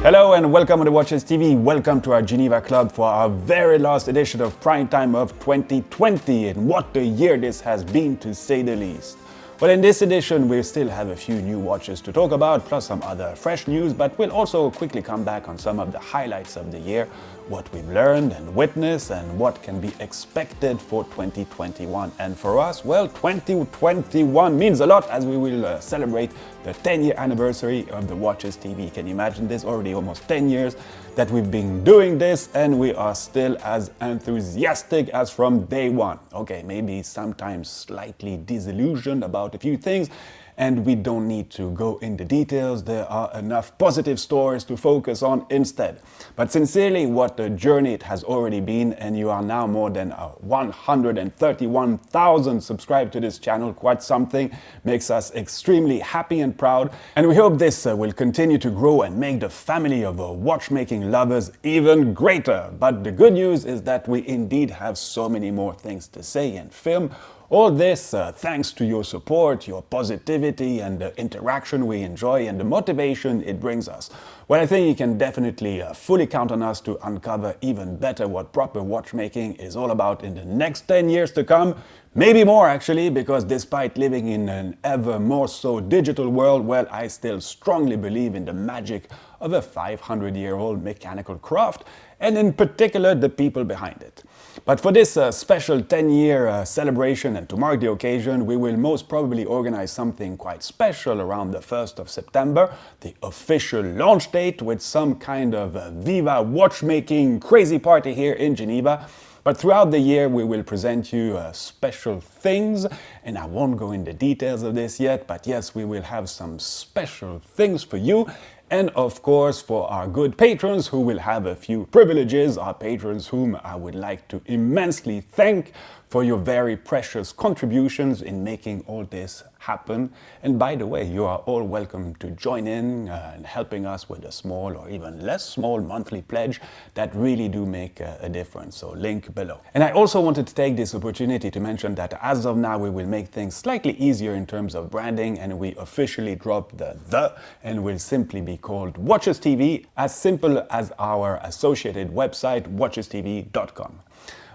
Hello and welcome to the Watches TV. Welcome to our Geneva Club for our very last edition of Prime Time of 2020. And what a year this has been, to say the least. Well, in this edition, we still have a few new watches to talk about, plus some other fresh news, but we'll also quickly come back on some of the highlights of the year, what we've learned and witnessed, and what can be expected for 2021. And for us, well, 2021 means a lot as we will celebrate the 10-year anniversary of the Watches TV. Can you imagine this? Already almost 10 years that we've been doing this, and we are still as enthusiastic as from day one. Okay, maybe sometimes slightly disillusioned about a few things, and we don't need to go into details. There are enough positive stories to focus on instead. But sincerely, what a journey it has already been, and you are now more than 131,000 subscribed to this channel. Quite something, makes us extremely happy and proud, and we hope this will continue to grow and make the family of watchmaking lovers even greater. But the good news is that we indeed have so many more things to say and film. All this thanks to your support, your positivity, and the interaction we enjoy and the motivation it brings us. Well, I think you can definitely fully count on us to uncover even better what proper watchmaking is all about in the next 10 years to come. Maybe more actually, because despite living in an ever more so digital world, well, I still strongly believe in the magic of a 500-year-old mechanical craft, and in particular the people behind it. But for this special 10-year celebration and to mark the occasion, we will most probably organize something quite special around the 1st of September, the official launch date, with some kind of Viva Watchmaking crazy party here in Geneva. But throughout the year, we will present you special things, and I won't go into details of this yet, but yes, we will have some special things for you. And of course, for our good patrons who will have a few privileges, our patrons whom I would like to immensely thank for your very precious contributions in making all this happen. And by the way, you are all welcome to join in and helping us with a small or even less small monthly pledge that really do make a difference. So link below. And I also wanted to take this opportunity to mention that as of now, we will make things slightly easier in terms of branding, and we officially dropped the and will simply be called Watches TV, as simple as our associated website, watchestv.com.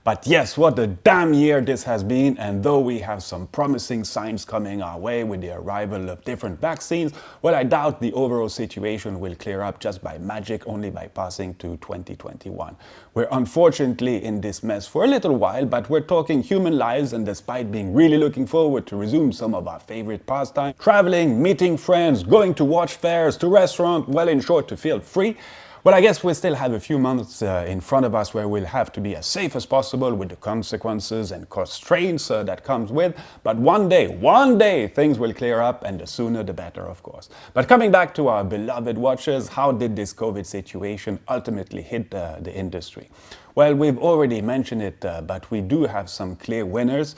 But yes, what a damn year this has been, and though we have some promising signs coming our way with the arrival of different vaccines, well, I doubt the overall situation will clear up just by magic, only by passing to 2021. We're unfortunately in this mess for a little while, but we're talking human lives, and despite being really looking forward to resume some of our favorite pastimes, traveling, meeting friends, going to watch fairs, to restaurants, well, in short, to feel free, well, I guess we still have a few months in front of us where we'll have to be as safe as possible with the consequences and constraints that comes with. But one day, things will clear up, and the sooner the better, of course. But coming back to our beloved watches, how did this COVID situation ultimately hit the industry? Well, we've already mentioned it, but we do have some clear winners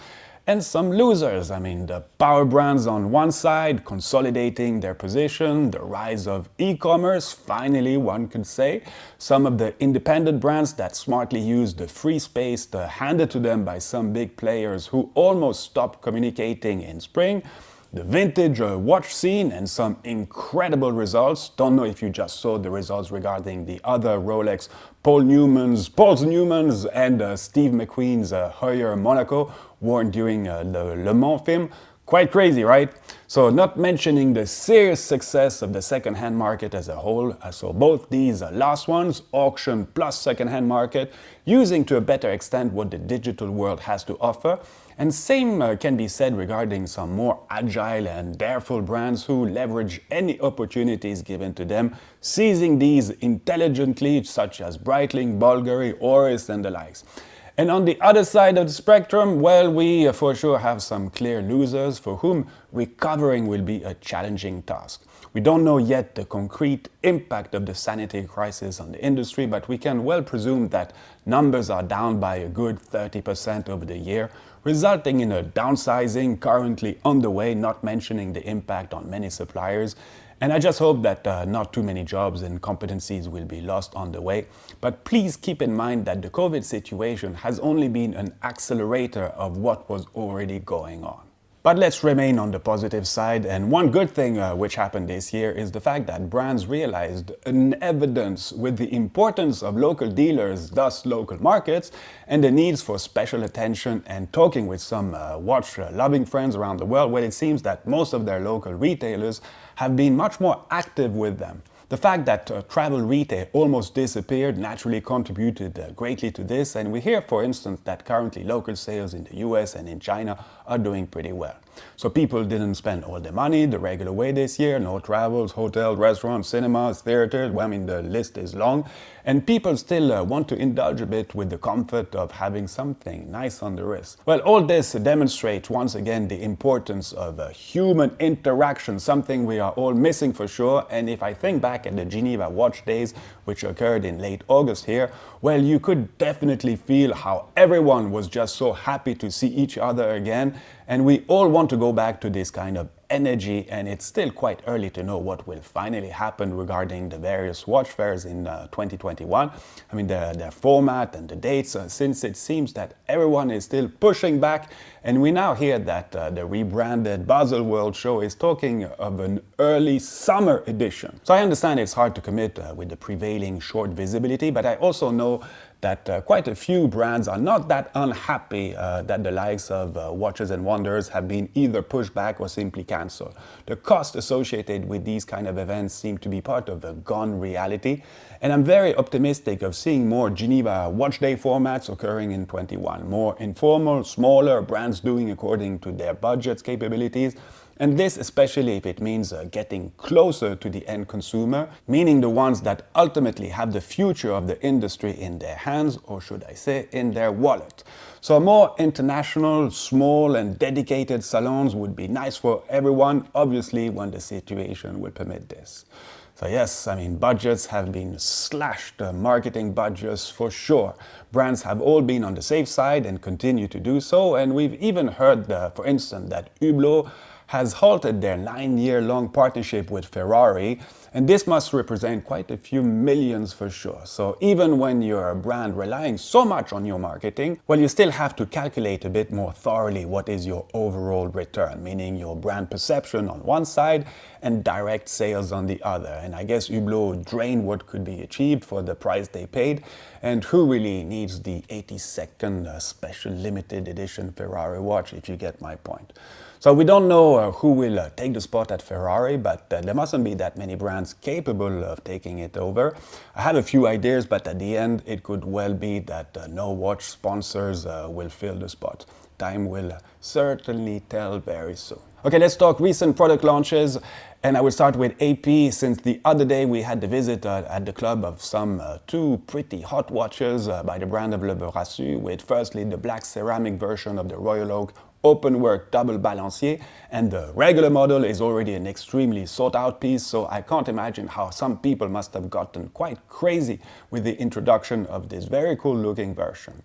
and some losers. I mean, the power brands on one side consolidating their position, the rise of e-commerce, finally one could say, some of the independent brands that smartly use the free space handed to them by some big players who almost stopped communicating in spring, the vintage watch scene, and some incredible results. Don't know if you just saw the results regarding the other Rolex Paul Newman's and Steve McQueen's Heuer Monaco worn during the Le Mans film. Quite crazy, right? So not mentioning the serious success of the second-hand market as a whole. So both these last ones, auction plus second-hand market, using to a better extent what the digital world has to offer. And same can be said regarding some more agile and dareful brands who leverage any opportunities given to them, seizing these intelligently, such as Breitling, Bulgari, Oris, and the likes. And on the other side of the spectrum, well, we for sure have some clear losers for whom recovering will be a challenging task. We don't know yet the concrete impact of the sanitary crisis on the industry, but we can well presume that numbers are down by a good 30% over the year, resulting in a downsizing currently underway, not mentioning the impact on many suppliers. And I just hope that not too many jobs and competencies will be lost on the way. But please keep in mind that the COVID situation has only been an accelerator of what was already going on. But let's remain on the positive side, and one good thing which happened this year is the fact that brands realized an evidence with the importance of local dealers, thus local markets, and the needs for special attention. And talking with some watch-loving friends around the world, well, it seems that most of their local retailers have been much more active with them. The fact that travel retail almost disappeared naturally contributed greatly to this, and we hear, for instance, that currently local sales in the US and in China are doing pretty well. So people didn't spend all their money the regular way this year, no travels, hotels, restaurants, cinemas, theaters, well, I mean, the list is long, and people still want to indulge a bit with the comfort of having something nice on the wrist. Well, all this demonstrates once again the importance of human interaction, something we are all missing for sure, and if I think back at the Geneva Watch Days, which occurred in late August here, well, you could definitely feel how everyone was just so happy to see each other again, and we all want to go back to this kind of energy, and it's still quite early to know what will finally happen regarding the various watch fairs in 2021. I mean, their format and the dates, since it seems that everyone is still pushing back, and we now hear that the rebranded Basel World Show is talking of an early summer edition. So I understand it's hard to commit with the prevailing short visibility, but I also know that quite a few brands are not that unhappy that the likes of Watches and Wonders have been either pushed back or simply cancelled. The cost associated with these kind of events seem to be part of a gone reality, and I'm very optimistic of seeing more Geneva Watch Day formats occurring in 21. More informal, smaller brands doing according to their budgets, capabilities, and this especially if it means getting closer to the end consumer, meaning the ones that ultimately have the future of the industry in their hands, or should I say, in their wallet. So more international, small and dedicated salons would be nice for everyone, obviously when the situation will permit this. So yes, I mean, budgets have been slashed, marketing budgets for sure. Brands have all been on the safe side and continue to do so, and we've even heard, for instance, that Hublot has halted their 9-year-long partnership with Ferrari, and this must represent quite a few millions for sure. So even when you're a brand relying so much on your marketing, well, you still have to calculate a bit more thoroughly what is your overall return, meaning your brand perception on one side and direct sales on the other. And I guess Hublot drained what could be achieved for the price they paid, and who really needs the 82nd special limited edition Ferrari watch, if you get my point. So we don't know who will take the spot at Ferrari, but there mustn't be that many brands capable of taking it over. I have a few ideas, but at the end it could well be that no watch sponsors will fill the spot. Time will certainly tell very soon. Okay, let's talk recent product launches, and I will start with AP, since the other day we had the visit at the club of some two pretty hot watches by the brand of Le Verassu, with firstly the black ceramic version of the Royal Oak open work double balancier, and the regular model is already an extremely sought out piece, so I can't imagine how some people must have gotten quite crazy with the introduction of this very cool looking version.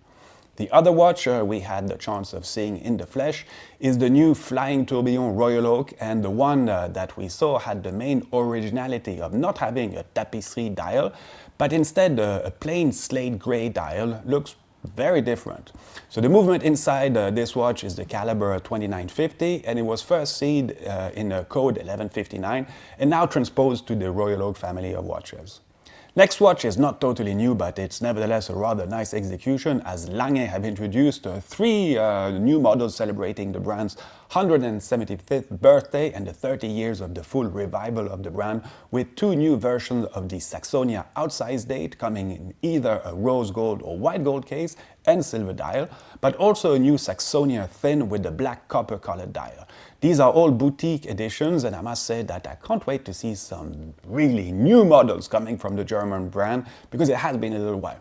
The other watch we had the chance of seeing in the flesh is the new Flying Tourbillon Royal Oak, and the one that we saw had the main originality of not having a tapisserie dial, but instead a plain slate grey dial. Looks very different. So the movement inside this watch is the caliber 2950, and it was first seen in code 1159 and now transposed to the Royal Oak family of watches. Next watch is not totally new, but it's nevertheless a rather nice execution, as Lange have introduced three new models celebrating the brand's 175th birthday and the 30 years of the full revival of the brand, with two new versions of the Saxonia outsize date coming in either a rose gold or white gold case and silver dial, but also a new Saxonia thin with the black copper colored dial. These are all boutique editions, and I must say that I can't wait to see some really new models coming from the German brand, because it has been a little while.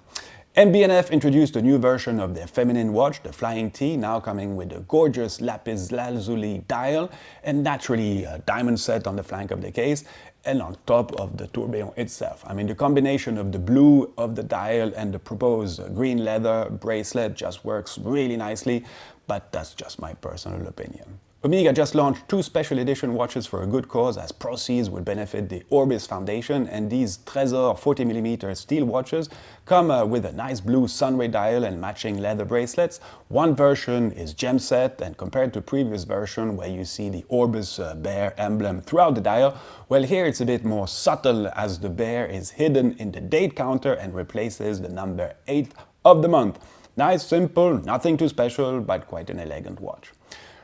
MB&F introduced a new version of their feminine watch, the Flying T, now coming with a gorgeous lapis lazuli dial and naturally a diamond set on the flank of the case and on top of the tourbillon itself. I mean, the combination of the blue of the dial and the proposed green leather bracelet just works really nicely, but that's just my personal opinion. Omega just launched 2 special edition watches for a good cause, as proceeds will benefit the Orbis Foundation, and these Trésor 40mm steel watches come with a nice blue sunray dial and matching leather bracelets. One version is gem set, and compared to previous version where you see the Orbis bear emblem throughout the dial, well, here it's a bit more subtle, as the bear is hidden in the date counter and replaces the number 8 of the month. Nice, simple, nothing too special, but quite an elegant watch.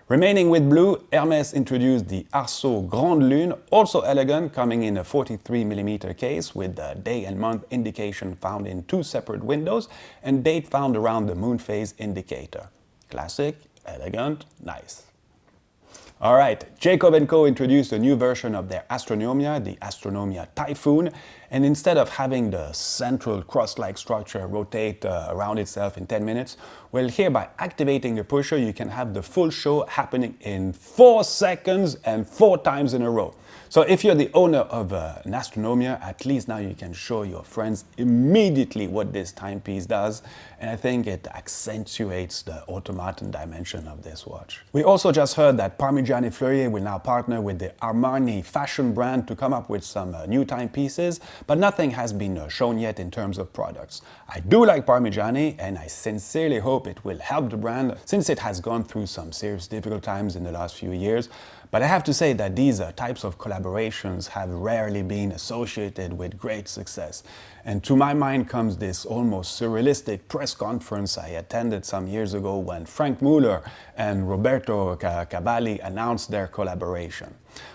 Remaining with blue, Hermès introduced the Arceau Grande Lune, also elegant, coming in a 43mm case with the day and month indication found in 2 separate windows and date found around the moon phase indicator. Classic, elegant, nice. Alright, Jacob&Co introduced a new version of their Astronomia, the Astronomia Typhoon, and instead of having the central cross-like structure rotate around itself in 10 minutes, well, here by activating the pusher you can have the full show happening in 4 seconds and 4 times in a row. So if you're the owner of an Astronomia, at least now you can show your friends immediately what this timepiece does, and I think it accentuates the automaton dimension of this watch. We also just heard that Parmigiani Fleurier will now partner with the Armani fashion brand to come up with some new timepieces, but nothing has been shown yet in terms of products. I do like Parmigiani, and I sincerely hope it will help the brand, since it has gone through some serious difficult times in the last few years. But I have to say that these types of collaborations have rarely been associated with great success. And to my mind comes this almost surrealistic press conference I attended some years ago when Frank Muller and Roberto Cavalli announced their collaboration.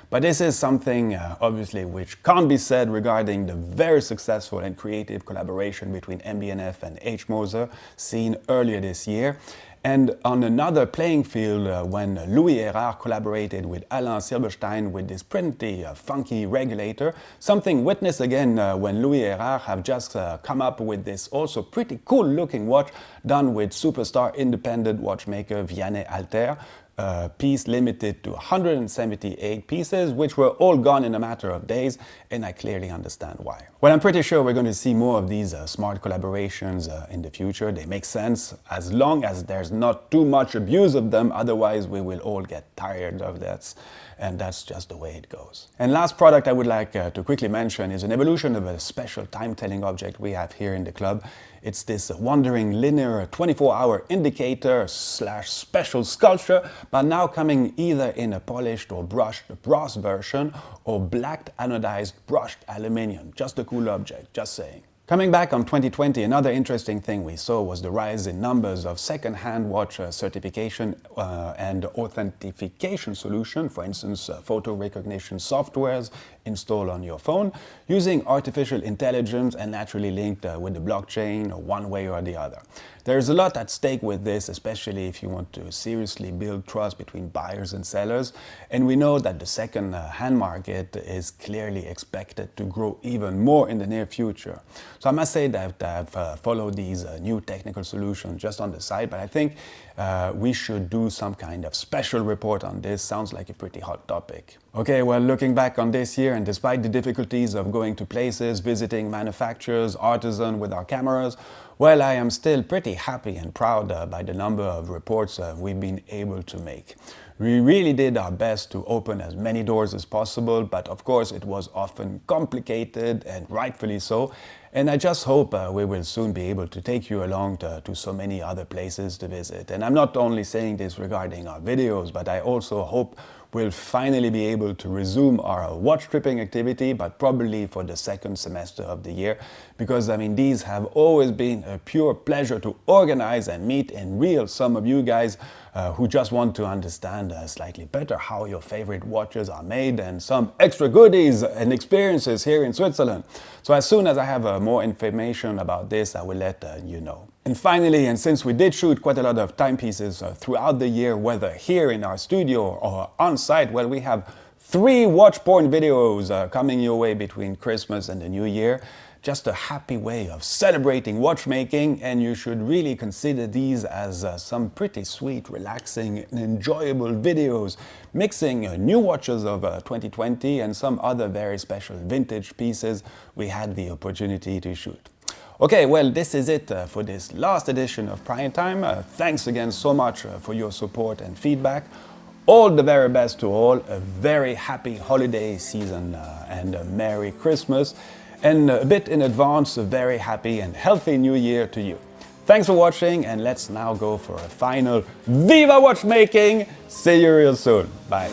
But this is something, obviously, which can't be said regarding the very successful and creative collaboration between MB&F and H. Moser seen earlier this year. And on another playing field, when Louis Erard collaborated with Alain Silberstein with this pretty funky regulator, something witnessed again when Louis Erard have just come up with this also pretty cool looking watch done with superstar independent watchmaker Vianney Alter. Piece limited to 178 pieces, which were all gone in a matter of days, and I clearly understand why. Well, I'm pretty sure we're going to see more of these smart collaborations in the future. They make sense as long as there's not too much abuse of them, otherwise we will all get tired of that, and that's just the way it goes. And last product I would like to quickly mention is an evolution of a special time-telling object we have here in the club. It's this wandering linear 24-hour indicator / special sculpture, but now coming either in a polished or brushed brass version or blacked anodized brushed aluminium. Just a cool object, just saying. Coming back on 2020, another interesting thing we saw was the rise in numbers of second-hand watch certification and authentication solution, for instance, photo recognition softwares installed on your phone, using artificial intelligence and naturally linked with the blockchain one way or the other. There's a lot at stake with this, especially if you want to seriously build trust between buyers and sellers, and we know that the second-hand market is clearly expected to grow even more in the near future. So I must say that I've followed these new technical solutions just on the side, but I think we should do some kind of special report on this. Sounds like a pretty hot topic. Okay, well, looking back on this year, and despite the difficulties of going to places, visiting manufacturers, artisans with our cameras, well, I am still pretty happy and proud by the number of reports we've been able to make. We really did our best to open as many doors as possible, but of course it was often complicated, and rightfully so. And I just hope we will soon be able to take you along to so many other places to visit. And I'm not only saying this regarding our videos, but I also hope we'll finally be able to resume our watch tripping activity, but probably for the second semester of the year, because I mean, these have always been a pure pleasure to organize and meet in real some of you guys who just want to understand slightly better how your favorite watches are made, and some extra goodies and experiences here in Switzerland. So as soon as I have more information about this, I will let you know. And finally, and since we did shoot quite a lot of timepieces throughout the year, whether here in our studio or on site, well, we have 3 watch porn videos coming your way between Christmas and the New Year. Just a happy way of celebrating watchmaking, and you should really consider these as some pretty sweet, relaxing and enjoyable videos, mixing new watches of 2020 and some other very special vintage pieces we had the opportunity to shoot. Okay, well, this is it for this last edition of Prime Time. Thanks again so much for your support and feedback. All the very best to all, a very happy holiday season and a Merry Christmas, and a bit in advance, a very happy and healthy New Year to you. Thanks for watching, and let's now go for a final Viva Watchmaking! See you real soon. Bye.